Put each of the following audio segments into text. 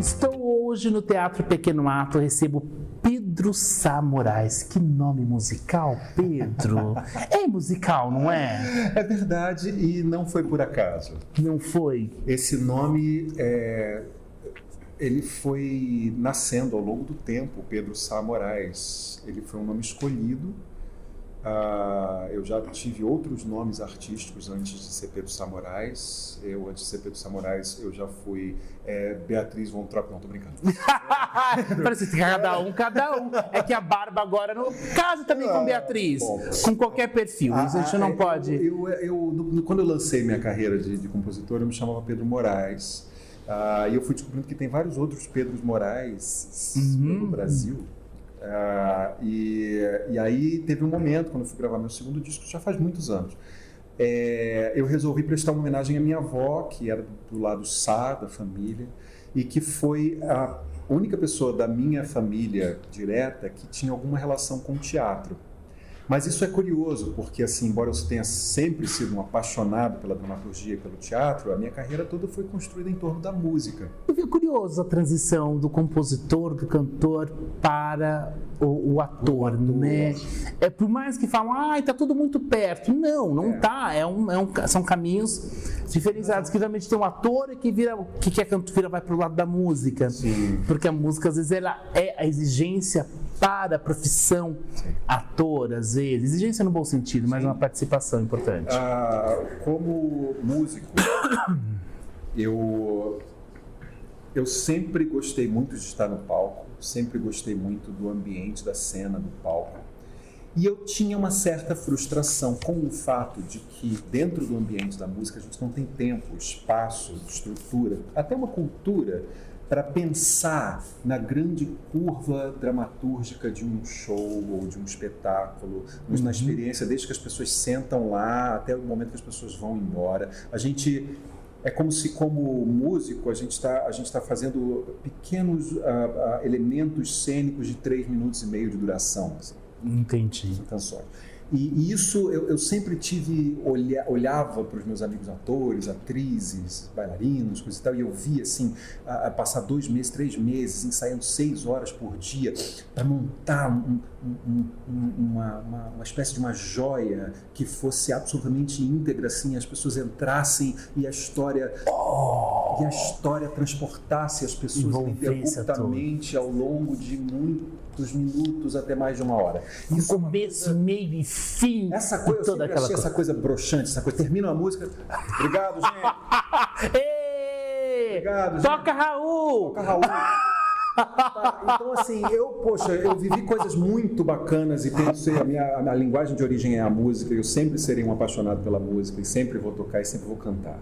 Estou hoje no Teatro Pequeno Ato, recebo Pedro Sá Moraes. Que nome musical, Pedro? É musical, não é? É verdade, e não foi por acaso. Não foi? Esse nome, ele foi nascendo ao longo do tempo, Pedro Sá Moraes. Ele foi um nome escolhido. Eu já tive outros nomes artísticos antes de ser Pedro Sá Moraes. Antes de ser Pedro Sá Moraes, eu já fui Beatriz von Trapp. Não, tô brincando. Parece que cada um. É que a barba agora, no caso também com Beatriz, com qualquer perfil, isso a gente não pode... Quando eu lancei minha carreira de compositor, eu me chamava Pedro Moraes. E eu fui descobrindo que tem vários outros Pedros Moraes no Brasil. E aí teve um momento, quando eu fui gravar meu segundo disco, já faz muitos anos, eu resolvi prestar uma homenagem à minha avó, que era do lado Sá, da família, e que foi a única pessoa da minha família direta que tinha alguma relação com teatro. Mas isso é curioso, porque assim, embora eu tenha sempre sido um apaixonado pela dramaturgia e pelo teatro, a minha carreira toda foi construída em torno da música. É curioso a transição do compositor, do cantor para o ator, né? Por mais que falam, tá tudo muito perto. Não tá. São caminhos diferenciados, que realmente tem um ator que quer cantor, vai para o lado da música. Sim. Porque a música, às vezes, ela é a exigência para a profissão ator, às vezes. Exigência no bom sentido, mas uma participação importante. Como músico, eu sempre gostei muito de estar no palco, sempre gostei muito do ambiente, da cena, do palco. E eu tinha uma certa frustração com o fato de que dentro do ambiente da música a gente não tem tempo, espaço, estrutura, até uma cultura para pensar na grande curva dramatúrgica de um show ou de um espetáculo, na experiência, desde que as pessoas sentam lá até o momento que as pessoas vão embora. É como se, como músico, a gente está fazendo pequenos elementos cênicos de 3 minutos e meio de duração. Assim. Entendi. Canções. E isso eu sempre olhava para os meus amigos atores, atrizes, bailarinos, coisa e tal, e eu via assim, passar 2 meses, 3 meses, ensaiando 6 horas por dia para montar uma espécie de uma joia que fosse absolutamente íntegra, assim, as pessoas entrassem e a história transportasse as pessoas ininterruptamente ao longo de muitos minutos até mais de 1 hora. Isso, começo, meio e fim. Essa coisa, eu sempre achei essa coisa broxante, essa coisa. Termina a música. Obrigado, gente. Obrigado, gente. Toca Raul! Toca Raul. Então, assim, eu vivi coisas muito bacanas e a minha linguagem de origem é a música. Eu sempre serei um apaixonado pela música e sempre vou tocar e sempre vou cantar.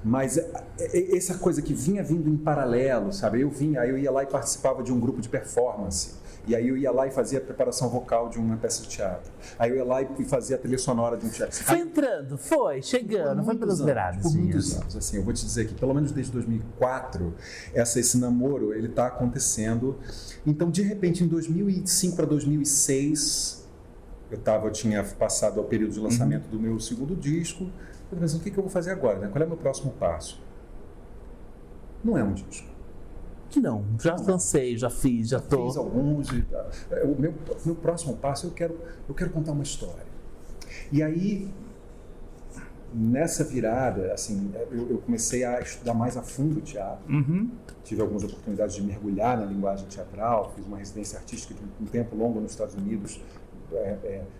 Mas essa coisa que vinha vindo em paralelo, sabe? Aí eu ia lá e participava de um grupo de performance. E aí eu ia lá e fazia a preparação vocal de uma peça de teatro. Aí eu ia lá e fazia a trilha sonora de um teatro. Foi chegando, foi pelos beirados. Por muitos anos, assim, eu vou te dizer que pelo menos desde 2004, esse namoro, ele está acontecendo. Então, de repente, em 2005 para 2006, eu tinha passado ao período de lançamento do meu segundo disco. Eu pensei, o que eu vou fazer agora? Né? Qual é o meu próximo passo? Não é um disco. Não, já lancei, já fiz, já tô. Fiz alguns. O meu próximo passo, eu quero contar uma história. E aí, nessa virada, assim, eu comecei a estudar mais a fundo o teatro. Tive algumas oportunidades de mergulhar na linguagem teatral, fiz uma residência artística de um tempo longo nos Estados Unidos,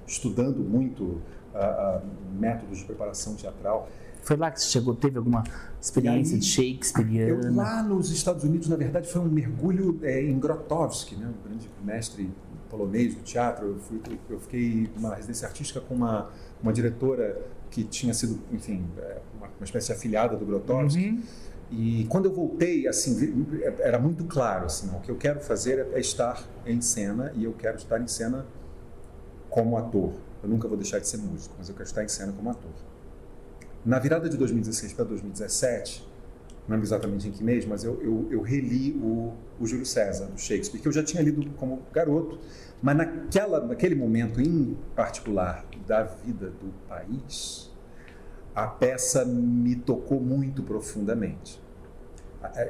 estudando muito métodos de preparação teatral. Foi lá que você chegou, teve alguma experiência de Shakespeare? Lá nos Estados Unidos, na verdade, foi um mergulho em Grotowski, né, um grande mestre polonês do teatro. Eu fiquei numa residência artística com uma diretora que tinha sido, enfim, uma espécie de afiliada do Grotowski. E quando eu voltei, assim, era muito claro, assim, o que eu quero fazer é estar em cena, e eu quero estar em cena como ator. Eu nunca vou deixar de ser músico, mas eu quero estar em cena como ator. Na virada de 2016 para 2017, não lembro exatamente em que mês, mas eu reli o Júlio César, do Shakespeare, que eu já tinha lido como garoto, mas naquele momento em particular da vida do país, a peça me tocou muito profundamente.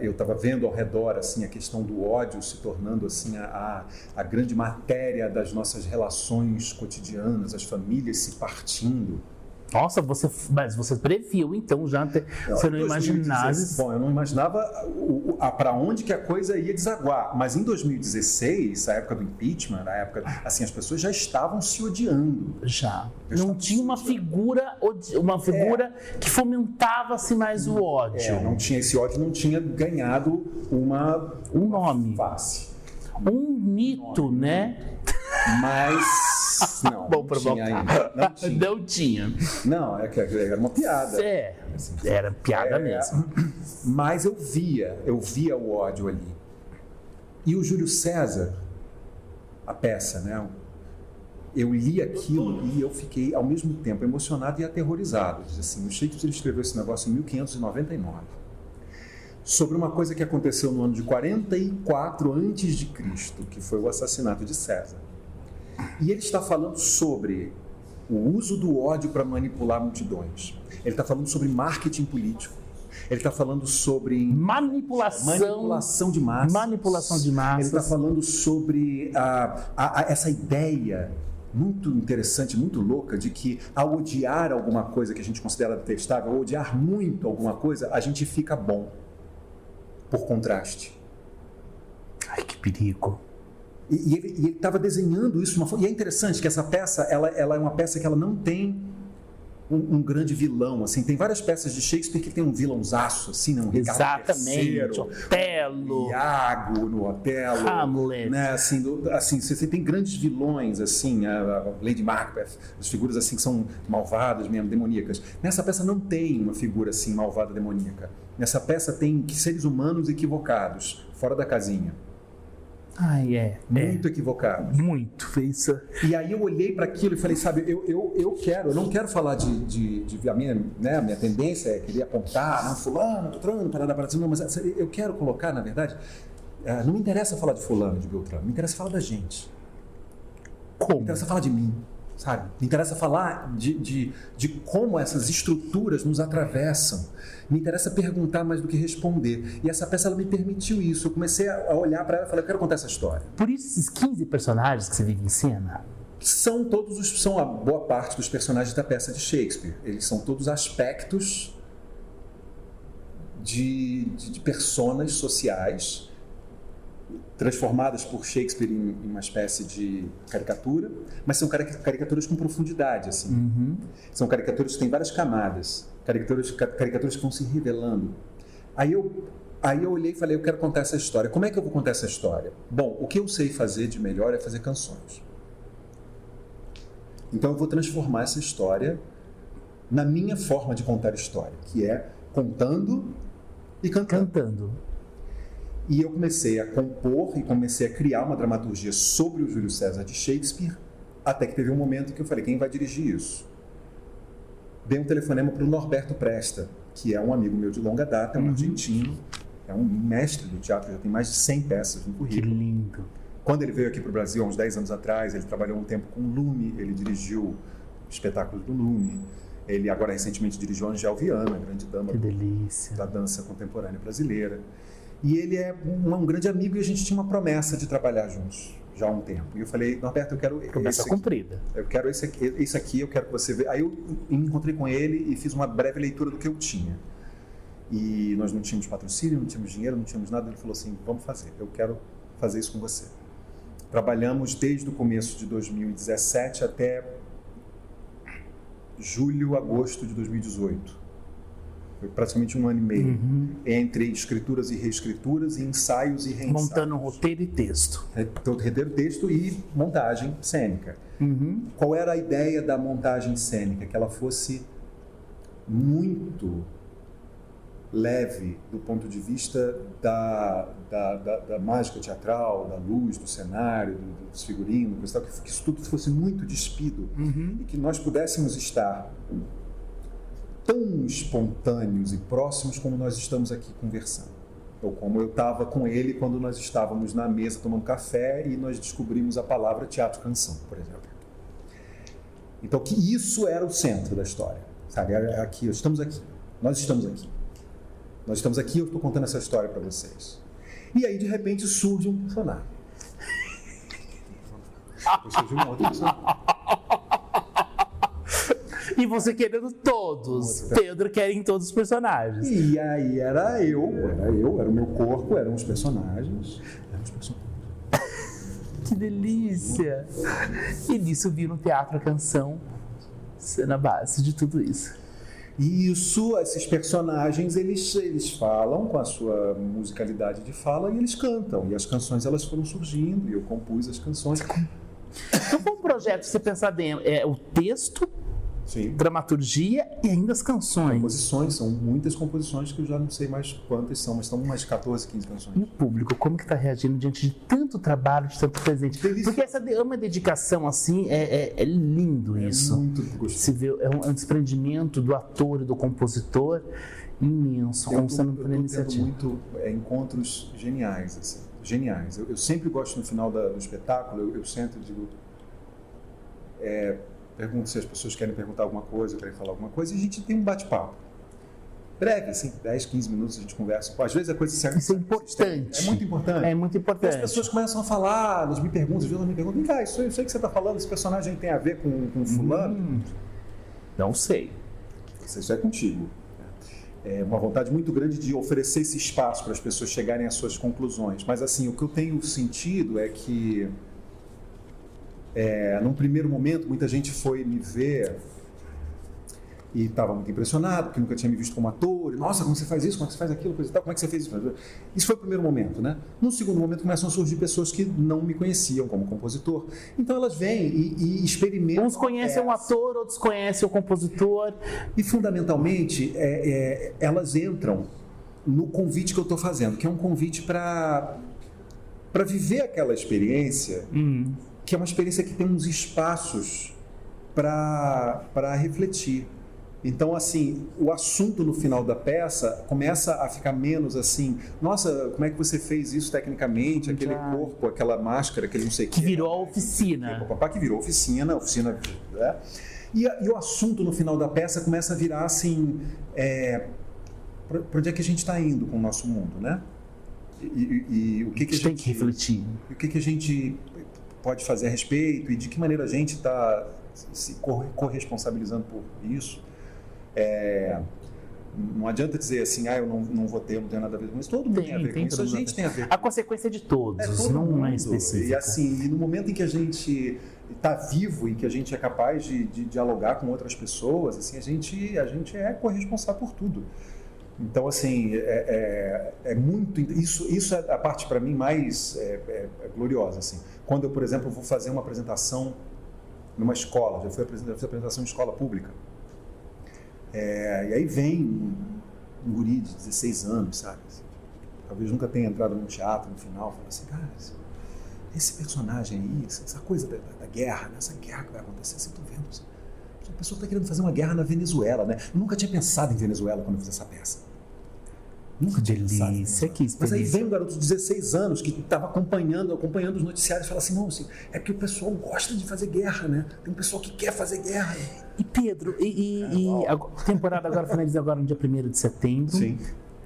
eu estava vendo ao redor assim a questão do ódio se tornando assim a grande matéria das nossas relações cotidianas, as famílias se partindo. Nossa, mas você previu, então, já você não imaginava... Bom, eu não imaginava para onde que a coisa ia desaguar, mas em 2016, a época do impeachment, a época, assim, as pessoas já estavam se odiando. Já. Não tinha uma figura que fomentava-se mais o ódio. Não tinha esse ódio, não tinha ganhado um nome. Face. Um mito, né? Mas não, bom, não tinha ainda. Não tinha. Não, era uma piada. Era piada mesmo. Mas eu via o ódio ali. E o Júlio César, a peça, né? Eu li aquilo e eu fiquei, ao mesmo tempo, emocionado e aterrorizado. Assim, o Shakespeare escreveu esse negócio em 1599. Sobre uma coisa que aconteceu no ano de 44 a.C., que foi o assassinato de César. E ele está falando sobre o uso do ódio para manipular multidões. Ele está falando sobre marketing político. Ele está falando sobre manipulação de massas. Manipulação de massas. Ele está falando sobre essa ideia muito interessante, muito louca, de que ao odiar alguma coisa que a gente considera detestável, ao odiar muito alguma coisa, a gente fica bom, por contraste. Ai, que perigo. E ele estava desenhando isso de uma forma... E é interessante que essa peça, ela é uma peça que ela não tem um grande vilão, assim. Tem várias peças de Shakespeare que tem um vilãozaço, assim, né? Um Ricardo III, Otelo, Iago no Otelo, Hamlet, né? Assim, você tem grandes vilões, assim, a Lady Macbeth, as figuras assim que são malvadas mesmo, demoníacas. Nessa peça não tem uma figura assim malvada, demoníaca. Nessa peça tem seres humanos equivocados, fora da casinha. Muito equivocado. Muito, fez. E aí eu olhei para aquilo e falei, sabe, eu não quero falar de a minha tendência é querer apontar, não, fulano, Beltrano, não, mas eu quero colocar, na verdade, não me interessa falar de fulano, de Beltrano, me interessa falar da gente. Como? Me interessa falar de mim, sabe? Me interessa falar de como essas estruturas nos atravessam. Me interessa perguntar mais do que responder. E essa peça, ela me permitiu isso. Eu comecei a olhar para ela e falei, eu quero contar essa história. Por isso, esses 15 personagens que você vive em cena? São a boa parte dos personagens da peça de Shakespeare. Eles são todos aspectos de personas sociais transformadas por Shakespeare em uma espécie de caricatura, mas são caricaturas com profundidade, assim. Uhum. São caricaturas que têm várias camadas, caricaturas que vão se revelando. Aí eu olhei e falei, eu quero contar essa história. Como é que eu vou contar essa história? Bom, o que eu sei fazer de melhor é fazer canções. Então eu vou transformar essa história na minha forma de contar história, que é contando e cantando. E eu comecei a compor e comecei a criar uma dramaturgia sobre o Júlio César de Shakespeare, até que teve um momento que eu falei, quem vai dirigir isso? Dei um telefonema para o Norberto Presta, que é um amigo meu de longa data, é um argentino, é um mestre do teatro, já tem mais de 100 peças no currículo. Que lindo! Quando ele veio aqui para o Brasil, há uns 10 anos atrás, ele trabalhou um tempo com o Lume, ele dirigiu espetáculos do Lume, ele agora recentemente dirigiu Angel Viana, grande dama da dança contemporânea brasileira. E ele é um grande amigo e a gente tinha uma promessa de trabalhar juntos já há um tempo. E eu falei, Norberto, eu quero... Promessa cumprida. Eu quero isso aqui, eu quero que você veja. Aí eu me encontrei com ele e fiz uma breve leitura do que eu tinha. E nós não tínhamos patrocínio, não tínhamos dinheiro, não tínhamos nada. Ele falou assim, vamos fazer, eu quero fazer isso com você. Trabalhamos desde o começo de 2017 até julho, agosto de 2018. Foi praticamente um ano e meio, entre escrituras e reescrituras, e ensaios e reensaios. Montando um roteiro e texto. Roteiro, texto e montagem cênica. Qual era a ideia da montagem cênica? Que ela fosse muito leve do ponto de vista da mágica teatral, da luz, do cenário, dos figurinos, que isso tudo fosse muito despido e que nós pudéssemos estar tão espontâneos e próximos como nós estamos aqui conversando. Ou como eu estava com ele quando nós estávamos na mesa tomando café e nós descobrimos a palavra teatro-canção, por exemplo. Então, que isso era o centro da história. Sabe? Aqui, nós estamos aqui. Nós estamos aqui, eu estou contando essa história para vocês. E aí, de repente, surge um personagem. Surge uma outra personagem. E você querendo todos. Pedro querem todos os personagens. E aí era o meu corpo, eram os personagens. Que delícia! E nisso vira um teatro, a canção, sendo a base de tudo isso. E isso, esses personagens, eles falam com a sua musicalidade de fala e eles cantam. E as canções, elas foram surgindo e eu compus as canções. Então foi um projeto, você pensar dentro, o texto, sim, dramaturgia e ainda as canções. Composições, são muitas composições que eu já não sei mais quantas são, mas são umas 14, 15 canções. E o público, como que está reagindo diante de tanto trabalho, de tanto presente? Porque essa é uma dedicação assim, é lindo isso. É muito gostoso. Se vê, é um desprendimento do ator e do compositor imenso, como você não tem iniciativa. Muito encontros geniais, assim, geniais. Eu sempre gosto, no final do espetáculo, eu sento e digo... pergunto se as pessoas querem perguntar alguma coisa, querem falar alguma coisa, e a gente tem um bate-papo. Breve, assim, 10, 15 minutos a gente conversa. Pô, às vezes a coisa serve. Isso é importante. É muito importante. É muito importante. As pessoas começam a falar, elas me perguntam, às vezes elas me perguntam, vem cá, isso aí que você está falando, esse personagem tem a ver com fulano? Não sei. Isso é contigo. É uma vontade muito grande de oferecer esse espaço para as pessoas chegarem às suas conclusões. Mas, assim, o que eu tenho sentido é que num primeiro momento, muita gente foi me ver e estava muito impressionado, porque nunca tinha me visto como ator. E, nossa, como você faz isso? Como é que você faz aquilo? Coisa e tal. Como é que você fez isso? Isso foi o primeiro momento, né? No segundo momento, começam a surgir pessoas que não me conheciam como compositor. Então, elas vêm e experimentam. Uns conhecem o ator, outros conhecem o compositor. E, fundamentalmente, elas entram no convite que eu estou fazendo, que é um convite para viver aquela experiência, que é uma experiência que tem uns espaços para refletir. Então, assim, o assunto no final da peça começa a ficar menos assim, nossa, como é que você fez isso tecnicamente, aquele corpo, aquela máscara, aquele não sei o que. Que virou a oficina. Que virou oficina, né? E o assunto no final da peça começa a virar assim, para onde é que a gente está indo com o nosso mundo, né? E o que a gente tem que refletir. E o que a gente pode fazer a respeito e de que maneira a gente está se corresponsabilizando por isso. Não adianta dizer assim, eu não vou ter, não tenho nada a ver com isso. Todo mundo tem a ver com isso, a gente tem a ver com isso. A consequência de todos, não é específica. E assim, no momento em que a gente está vivo e que a gente é capaz de dialogar com outras pessoas, assim, a gente é corresponsável por tudo. Então, assim, é muito... Isso é a parte, para mim, mais gloriosa, assim. Quando eu, por exemplo, vou fazer uma apresentação numa escola, já fiz apresentação em escola pública, e aí vem um guri de 16 anos, sabe? Talvez nunca tenha entrado num teatro no final, fala assim, cara, esse personagem aí, essa coisa da guerra, né? Essa guerra que vai acontecer, assim, tô vendo, assim, a pessoa está querendo fazer uma guerra na Venezuela, né? Eu nunca tinha pensado em Venezuela quando eu fiz essa peça. Nunca tinha pensado. Mas aí vem um garoto de 16 anos que estava acompanhando os noticiários e fala assim, não, assim, é porque o pessoal gosta de fazer guerra, né? Tem um pessoal que quer fazer guerra. E Pedro, a temporada agora finaliza agora no dia 1º de setembro. Sim.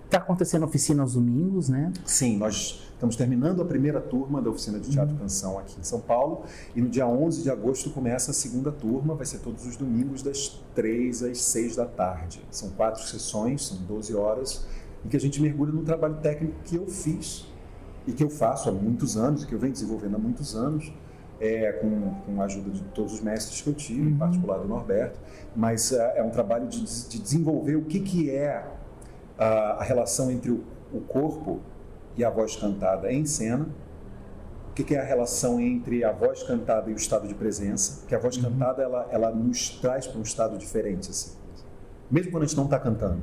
Está acontecendo a oficina aos domingos, né? Sim, nós estamos terminando a primeira turma da oficina de teatro canção aqui em São Paulo e no dia 11 de agosto começa a segunda turma, vai ser todos os domingos das 3 às 6 da tarde. São 4 sessões, são 12 horas, em que a gente mergulha num trabalho técnico que eu fiz e que eu faço há muitos anos, que eu venho desenvolvendo há muitos anos, com a ajuda de todos os mestres que eu tive, em particular do Norberto, mas é um trabalho de desenvolver o que é a relação entre o corpo e a voz cantada em cena, o que é a relação entre a voz cantada e o estado de presença, que a voz cantada ela nos traz para um estado diferente, assim, mesmo quando a gente não está cantando.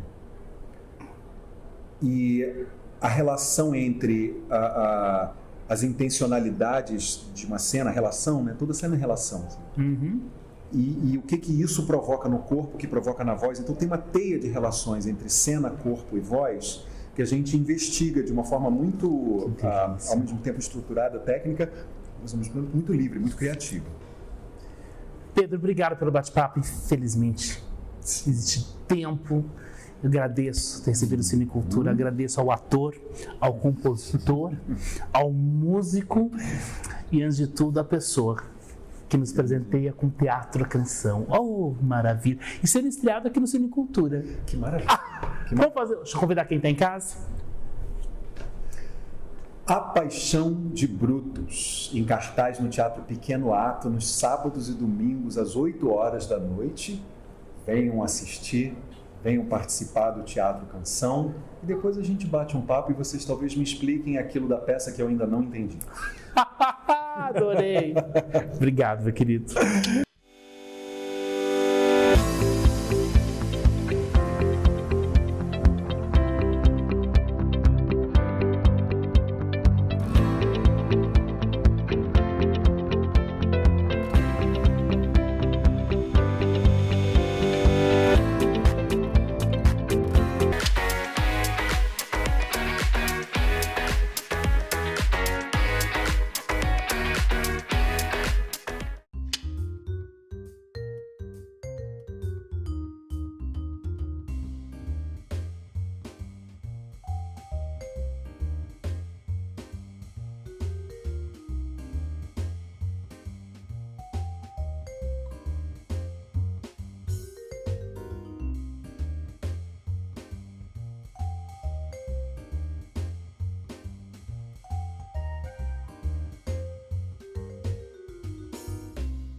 E a relação entre as intencionalidades de uma cena, a relação, né? Toda cena é relação. Assim. E o que isso provoca no corpo, que provoca na voz. Então tem uma teia de relações entre cena, corpo e voz que a gente investiga de uma forma muito, ao mesmo tempo estruturada, técnica, mas ao mesmo tempo muito livre, muito criativa. Pedro, obrigado pelo bate-papo. Infelizmente, existe tempo Eu agradeço ter recebido o Cinecultura, agradeço ao ator, ao compositor, ao músico e, antes de tudo, à pessoa que nos presenteia com teatro a canção. Oh, maravilha! E sendo estreado aqui no Cinecultura. Que maravilha! Vamos fazer, deixa eu convidar quem está em casa. A Paixão de Brutus, em cartaz no Teatro Pequeno Ato, nos sábados e domingos, às 8 horas da noite. Venham assistir, venham participar do Teatro Canção e depois a gente bate um papo e vocês talvez me expliquem aquilo da peça que eu ainda não entendi. Adorei! Obrigado, meu querido.